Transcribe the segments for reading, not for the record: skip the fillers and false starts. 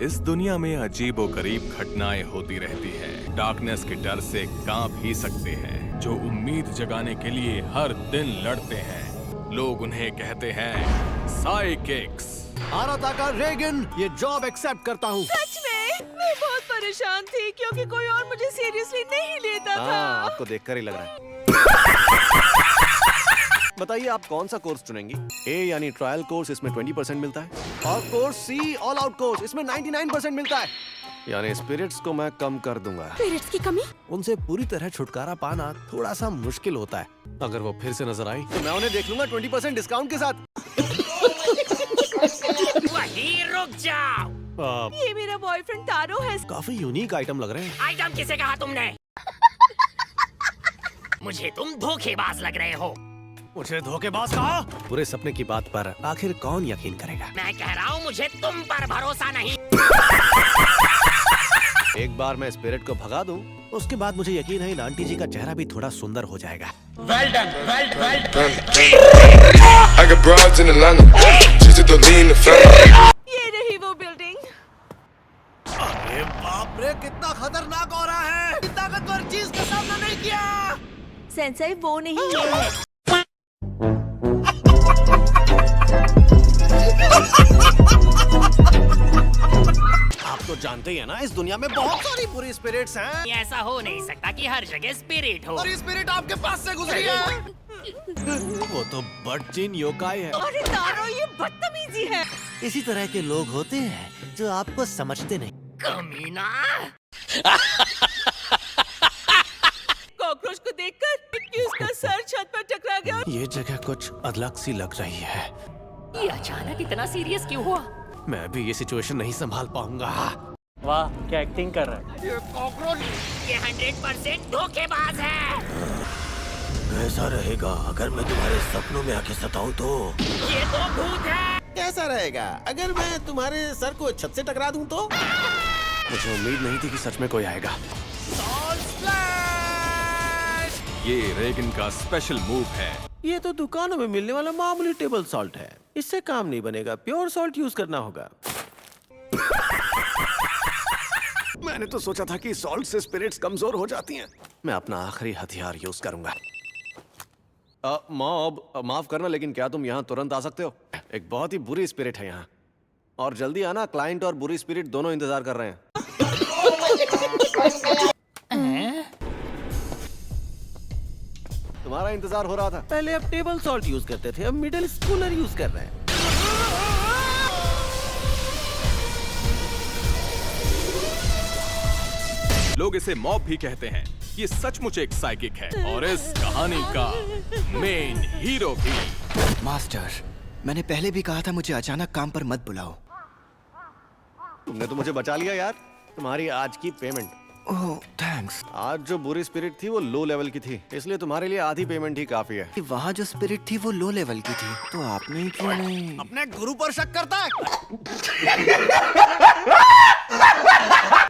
इस दुनिया में अजीबोगरीब घटनाएं होती रहती हैं। डार्कनेस के डर से कांप ही सकते हैं जो उम्मीद जगाने के लिए हर दिन लड़ते हैं। लोग उन्हें कहते हैं साइकिक्स। आराताका रेगन, ये जॉब एक्सेप्ट करता हूँ। सच में मैं बहुत परेशान थी क्योंकि कोई और मुझे सीरियसली नहीं लेता था। आपको देखकर ही लग रहा है। बताइए आप कौन सा कोर्स चुनेंगी? ए यानी ट्रायल कोर्स, इसमें 20% मिलता है, और course see all out course, इसमें 99% मिलता है। यानी स्पिरिट्स को मैं कम कर दूंगा। स्पिरिट्स की कमी? उनसे पूरी तरह छुटकारा पाना थोड़ा सा मुश्किल होता है। अगर वो फिर से नजर आई तो मैं उन्हें देख लूंगा 20% डिस्काउंट के साथ। वहीं रुक जाओ। ये मेरा बॉयफ्रेंड तारो है। काफी यूनिक आइटम लग रहे हैं। आइटम किसे कहा तुमने? मुझे तुम धोखेबाज लग रहे हो। मुझे धोखेबाज कहा? पूरे सपने की बात पर आखिर कौन यकीन करेगा? मैं कह रहा हूँ मुझे तुम पर भरोसा नहीं। एक बार मैं स्पिरिट को भगा दूं, उसके बाद मुझे यकीन है इन आंटी जी का चेहरा भी थोड़ा सुंदर हो जाएगा। Well done, well done. I got broads in Atlanta, just to lean the family. ये रही वो बिल्डिंग। अरे बाप रे, कितना खतरनाक हो रहा है। ताकतवर चीज का सामना नहीं किया। सेंसेई वो नहीं है। आप तो जानते ही है ना, इस दुनिया में बहुत सारी बुरी स्पिरिट्स हैं। ऐसा हो नहीं सकता कि हर जगह स्पिरिट हो। और ये स्पिरिट आपके पास से गुजरी है। वो तो बटचिन योकाई है। अरे तारो, ये बदतमीजी है। इसी तरह के लोग होते हैं जो आपको समझते नहीं। कमीना। कॉकरोच को देखकर कि उसका सर छत पर टकरा गया। ये जगह कुछ अलग सी लग रही है। ये अचानक इतना सीरियस क्यों हुआ? मैं भी ये सिचुएशन नहीं संभाल पाऊंगा। वाह, क्या एक्टिंग कर रहा है। ये कॉकरोच, ये 100% धोखेबाज है। कैसा रहेगा अगर मैं तुम्हारे सपनों में आके सताऊं तो? ये तो भूत है। कैसा रहेगा अगर मैं तुम्हारे सर को छत से टकरा दूं तो? मुझे उम्मीद नहीं थी कि सच में कोई आएगा। ये रेगन का स्पेशल मूव है। ये तो दुकानों में मिलने वाला मामूली टेबल सॉल्ट है, इससे काम नहीं बनेगा, प्योर सॉल्ट यूज करना होगा। मैंने तो सोचा था कि सॉल्ट से स्पिरिट्स कमजोर हो जाती हैं। मैं अपना आखिरी हथियार यूज करूंगा। मॉब, माफ करना लेकिन क्या तुम यहाँ तुरंत आ सकते हो? एक बहुत ही बुरी स्पिरिट है यहाँ, और जल्दी आना, क्लाइंट और बुरी स्पिरिट दोनों इंतजार कर रहे हैं। तुम्हारा इंतजार हो रहा था। पहले अब टेबल सॉल्ट यूज करते थे, अब मिडिल स्कूलर यूज कर रहे हैं। लोग इसे मॉब भी कहते हैं। ये सचमुच एक साइकिक है और इस कहानी का मेन हीरो भी। मास्टर, मैंने पहले भी कहा था मुझे अचानक काम पर मत बुलाओ। तुमने तो मुझे बचा लिया यार। तुम्हारी आज की पेमेंट। ओह, थैंक्स। आज जो बुरी स्पिरिट थी वो लो लेवल की थी, इसलिए तुम्हारे लिए आधी पेमेंट ही काफी है। वहाँ जो स्पिरिट थी वो लो लेवल की थी, तो आपने ही क्यों नहीं? अपने गुरु पर शक करता है।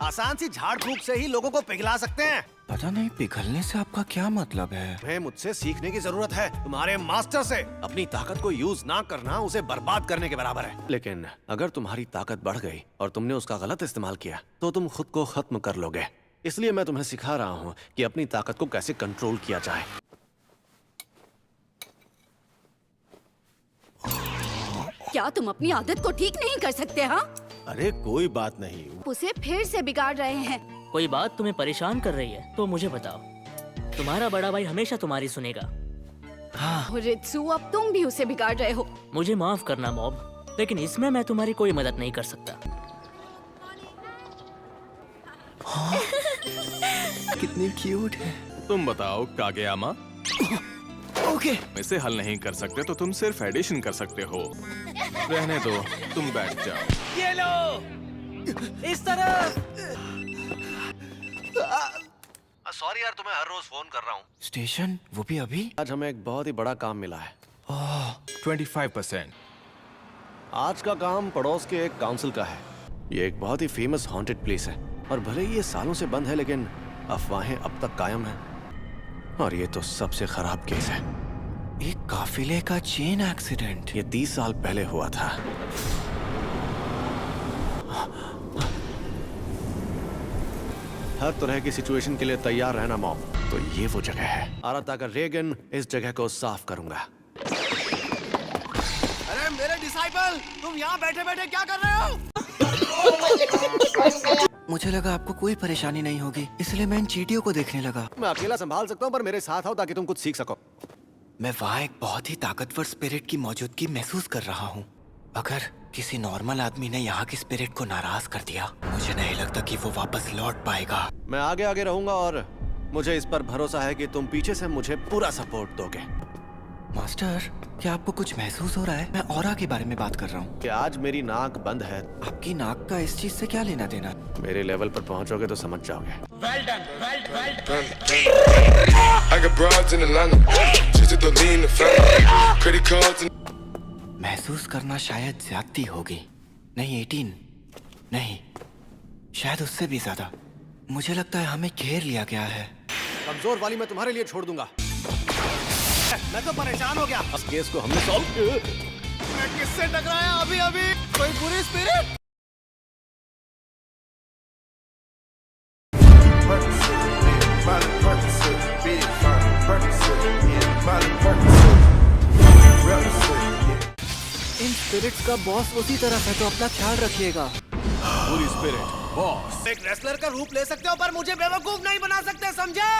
आसान सी झाड़ फूक से ही लोगों को पिघला सकते हैं। पता नहीं पिघलने से आपका क्या मतलब है? तुम्हें मुझसे सीखने की जरूरत है, तुम्हारे मास्टर से। अपनी ताकत को यूज ना करना उसे बर्बाद करने के बराबर है। लेकिन अगर तुम्हारी ताकत बढ़ गई और तुमने उसका गलत इस्तेमाल किया तो तुम खुद को खत्म कर लोगे। इसलिए मैं तुम्हें सिखा रहा हूँ कि अपनी ताकत को कैसे कंट्रोल किया जाए। क्या तुम अपनी आदत को ठीक नहीं कर सकते? हाँ, अरे कोई बात नहीं। उसे फिर से बिगाड़ रहे हैं। कोई बात तुम्हें परेशान कर रही है तो मुझे बताओ। तुम्हारा बड़ा भाई हमेशा तुम्हारी सुनेगा। रित्सु, अब तुम भी उसे बिगाड़ रहे हो। मुझे माफ करना मॉब, लेकिन इसमें मैं तुम्हारी कोई मदद नहीं कर सकता। कितनी क्यूट है। तुम बताओ कागेयामा। ओके। इसे हल नहीं कर सकते तो तुम सिर्फ एडिशन कर सकते हो। रहने दो, तुम बैठ जाओ। ये लो, इस तरफ। सॉरी यार, तुम्हें हर रोज फोन कर रहा हूँ। स्टेशन, वो भी अभी? आज हमें एक बहुत ही बड़ा काम मिला है। 25%। आज का काम पड़ोस के एक काउंसिल का है। ये एक बहुत ही फेमस हॉन्टेड प्लेस है, और भले ही ये सालों से बंद है लेकिन अफवाहें अब तक कायम हैं। और ये तो सबसे खराब केस है। एक काफिले का चेन एक्सीडेंट। ये 30 साल पहले हुआ था। हर तरह की सिचुएशन के लिए तैयार रहना मॉम। तो ये वो जगह है। आराता का रेगन इस जगह को साफ करूंगा। अरे मेरे डिसाइपल, तुम यहाँ बैठे बैठे क्या कर रहे हो? मुझे लगा आपको कोई परेशानी नहीं होगी, इसलिए मैं इन चींटियों को देखने लगा। मैं अकेला संभाल सकता हूँ, पर मेरे साथ आओ ताकि तुम कुछ सीख सको। मैं वहाँ एक बहुत ही ताकतवर स्पिरिट की मौजूदगी महसूस कर रहा हूँ। अगर किसी नॉर्मल आदमी ने यहाँ की स्पिरिट को नाराज कर दिया, मुझे नहीं लगता कि वो वापस लौट पाएगा। मैं आगे आगे रहूंगा और मुझे इस पर भरोसा है कि तुम पीछे से मुझे पूरा सपोर्ट दोगे। मास्टर, क्या आपको कुछ महसूस हो रहा है? मैं ऑरा के बारे में बात कर रहा हूँ। कि आज मेरी नाक बंद है। आपकी नाक का इस चीज से क्या लेना देना? मेरे लेवल पर पहुंचोगे तो समझ जाओगे। I got broads in Atlanta. Just to lean the family. Credit cards and महसूस करना शायद ज्यादती होगी। नहीं 18, नहीं, शायद उससे भी ज्यादा। मुझे लगता है हमें घेर लिया गया है। कमजोर वाली मैं तुम्हारे लिए छोड़ दूंगा। मैं तो परेशान हो गया। इस केस को हमने सॉल्व किया। मैं किससे टकराया अभी अभी? कोई बुरी स्पिरिट? इन स्पिरिट्स का बॉस उसी तरफ है, तो अपना ख्याल रखिएगा। पूरी स्पिरिट बॉस। एक रेसलर का रूप ले सकते हो, पर मुझे बेवकूफ नहीं बना सकते, समझे?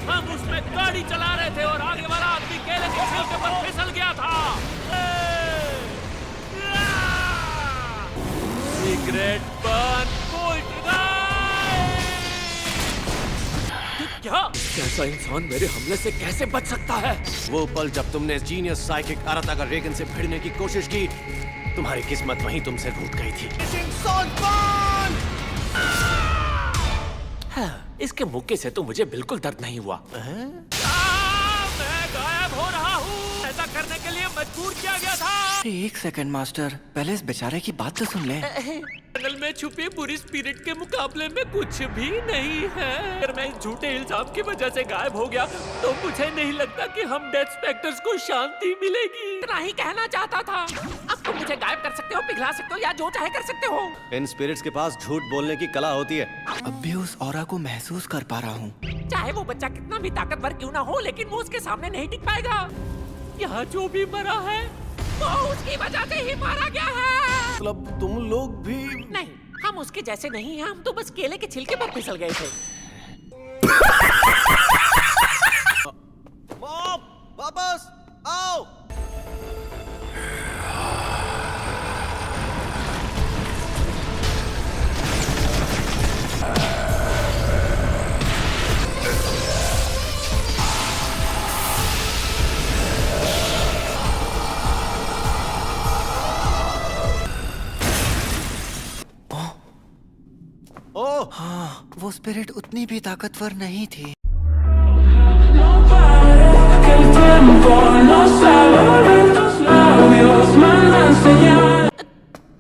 हम उसमें गाड़ी चला रहे थे और आगे वाला आदमी केले के छिलके पर फिसल गया था। सिगरेट बन क्या? कैसा इंसान मेरे हमले से कैसे बच सकता है? वो पल जब तुमने जीनियस साइकिक आराता का रेगन से भिड़ने की कोशिश की, तुम्हारी किस्मत वहीं तुमसे रूठ गई थी। हाँ, इसके मुक्के से तो मुझे बिल्कुल दर्द नहीं हुआ। मैं गायब हो रहा हूँ। ऐसा करने के लिए मजबूर किया गया था। एक सेकंड मास्टर, पहले इस बेचारे की बात तो सुन ले। जंगल में छुपी बुरी स्पिरिट के मुकाबले में कुछ भी नहीं है। अगर मैं इस झूठे इल्जाम की वजह से गायब हो गया, तो मुझे नहीं लगता कि हम डेथ स्पेक्टर्स को शांति मिलेगी। इतना ही कहना चाहता था। अब तुम मुझे गायब कर सकते हो, पिघला सकते हो या जो चाहे कर सकते हो। इन स्पिरिट्स के पास झूठ बोलने की कला होती है। अब भी उस ऑरा को महसूस कर पा रहा हूँ। चाहे वो बच्चा कितना भी ताकतवर क्यों ना हो, लेकिन वो उसके सामने नहीं टिक पाएगा। यहाँ जो भी मरा है, वो उसकी वजह से ही मारा गया है। मतलब तुम लोग भी? नहीं, हम उसके जैसे नहीं हैं। हम तो बस केले के छिलके पर फिसल गए थे। मॉम, वापस आओ। ओह हाँ, वो स्पिरिट उतनी भी ताकतवर नहीं थी।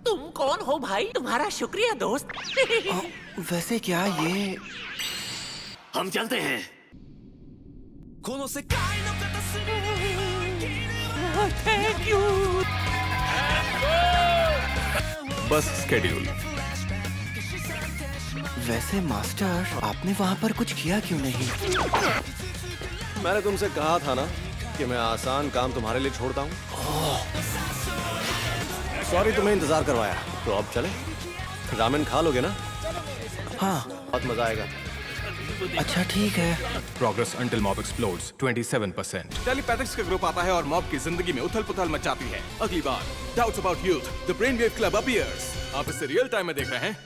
तुम कौन हो भाई? तुम्हारा शुक्रिया दोस्त। वैसे क्या ये? हम चलते हैं। Thank you. बस स्केड्यूल। वैसे मास्टर, आपने वहाँ पर कुछ किया क्यों नहीं? मैंने तुमसे कहा था ना कि मैं आसान काम तुम्हारे लिए छोड़ता हूँ। सॉरी तुम्हें इंतजार करवाया। तो अब चले? रामेन खा लोगे ना? हाँ। बहुत मजा आएगा। अच्छा ठीक है। Progress until mob explodes 27%। टेलीपैथिक्स का ग्रुप आता है और मॉब की जिंदगी में उथल-पुथल मचाती है। अगली बार doubts about youth, the brainwave club appears. आप इसे रियल टाइम में देख रहे हैं।